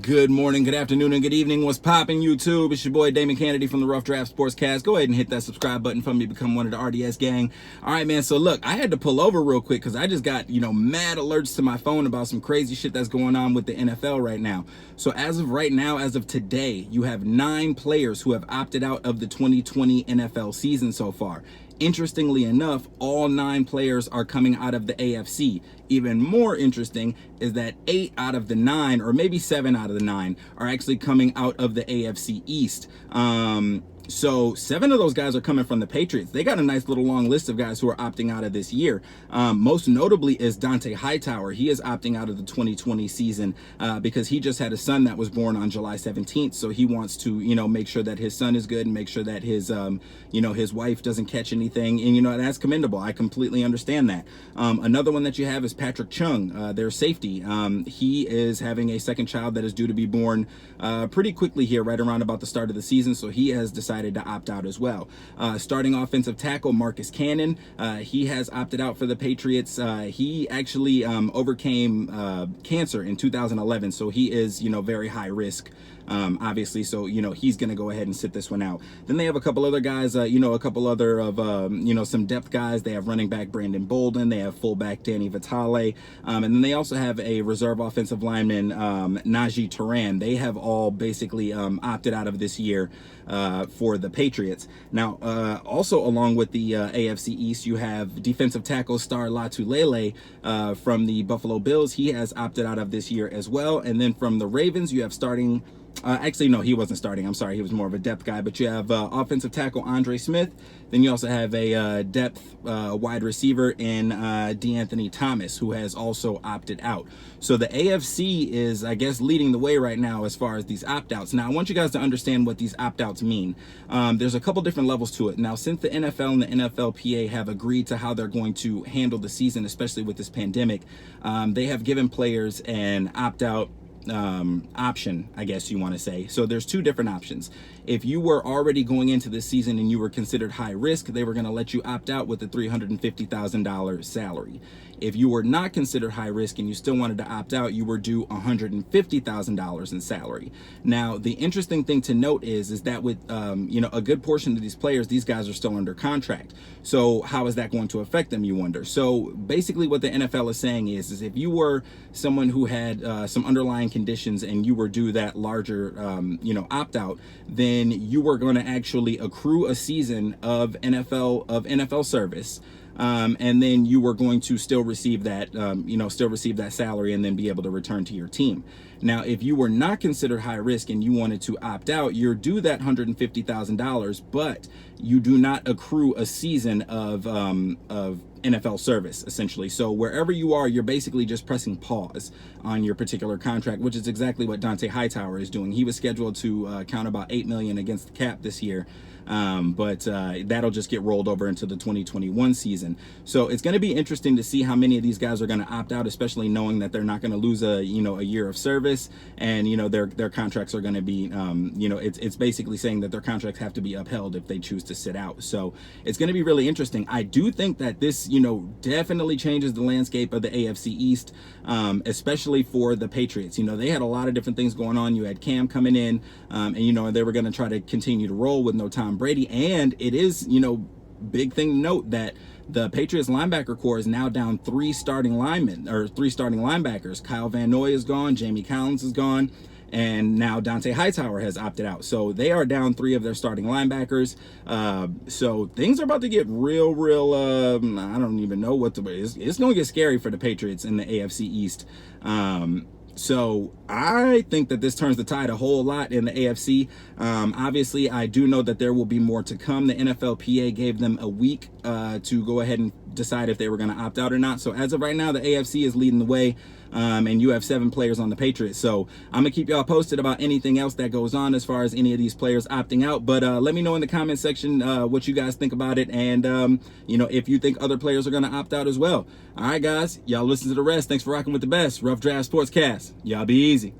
Good morning, good afternoon, and good evening. What's popping, YouTube? It's your boy Damon Kennedy from the Rough Draft Sportscast. Go ahead and hit that subscribe button for me to become one of the RDS gang. All right, man. So look, I had to pull over real quick because I just got, mad alerts to my phone about some crazy shit that's going on with the NFL right now. So as of right now, as of today, you have 9 players who have opted out of the 2020 NFL season so far. Interestingly enough, all 9 players are coming out of the AFC. Even more interesting is that 8 out of the 9, or maybe 7 out of the 9, are actually coming out of the AFC East. So 7 of those guys are coming from the Patriots. They got a nice little long list of guys who are opting out of this year. Most notably is Dont'a Hightower. He is opting out of the 2020 season because he just had a son that was born on July 17th. So he wants to, make sure that his son is good and make sure that his, his wife doesn't catch anything. And, that's commendable. I completely understand that. Another one that you have is Patrick Chung, their safety. He is having a second child that is due to be born pretty quickly here, right around about the start of the season. So he has decided to opt out as well. Starting offensive tackle Marcus Cannon, he has opted out for the Patriots. He actually overcame cancer in 2011, so he is very high risk, obviously. So he's going to go ahead and sit this one out. Then they have a couple other guys, a couple other of some depth guys. They have running back Brandon Bolden, they have fullback Danny Vitale, and then they also have a reserve offensive lineman Najee Turan. They have all basically opted out of this year for the Patriots. Now, also along with the AFC East, you have defensive tackle Star Latulele from the Buffalo Bills. He has opted out of this year as well. And then from the Ravens, you have starting actually, no, he wasn't starting. I'm sorry. He was more of a depth guy. But you have offensive tackle Andre Smith. Then you also have a depth wide receiver in DeAnthony Thomas, who has also opted out. So the AFC is, I guess, leading the way right now as far as these opt-outs. Now, I want you guys to understand what these opt-outs mean. There's a couple different levels to it. Now, since the NFL and the NFLPA have agreed to how they're going to handle the season, especially with this pandemic, they have given players an opt-out option, I guess you want to say. So there's 2 different options. If you were already going into this season and you were considered high risk, they were going to let you opt out with a $350,000 salary. If you were not considered high risk and you still wanted to opt out, you were due $150,000 in salary. Now, the interesting thing to note is that with a good portion of these players, these guys are still under contract. So how is that going to affect them, you wonder? So basically what the NFL is saying is if you were someone who had some underlying conditions and you were due that larger opt out, then you were going to actually accrue a season of NFL service. And then you were going to still receive that, that salary and then be able to return to your team. Now, if you were not considered high risk and you wanted to opt out, you're due that $150,000, but you do not accrue a season of NFL service, essentially. So wherever you are, you're basically just pressing pause on your particular contract, which is exactly what Dont'a Hightower is doing. He was scheduled to count about $8 million against the cap this year. But that'll just get rolled over into the 2021 season. So it's going to be interesting to see how many of these guys are going to opt out, especially knowing that they're not going to lose a year of service, and their contracts are going to be it's basically saying that their contracts have to be upheld if they choose to sit out. So it's going to be really interesting. I do think that this definitely changes the landscape of the AFC East, especially for the Patriots. They had a lot of different things going on. You had Cam coming in, and they were going to try to continue to roll with no Tom Brady. And it is, big thing to note that the Patriots linebacker core is now down 3 starting linebackers. Kyle Van Noy is gone, Jamie Collins is gone, and now Dont'a Hightower has opted out. So they are down 3 of their starting linebackers. So things are about to get real, I don't even know what it's going to get scary for the Patriots in the AFC East. So I think that this turns the tide a whole lot in the AFC. Obviously, I do know that there will be more to come. The NFLPA gave them a week to go ahead and decide if they were going to opt out or not. So as of right now, the AFC is leading the way, and you have 7 players on the Patriots. So I'm going to keep y'all posted about anything else that goes on as far as any of these players opting out. But let me know in the comment section what you guys think about it, and if you think other players are going to opt out as well. All right, guys, y'all listen to the rest. Thanks for rocking with the best. Rough Draft Sportscast. Y'all be easy.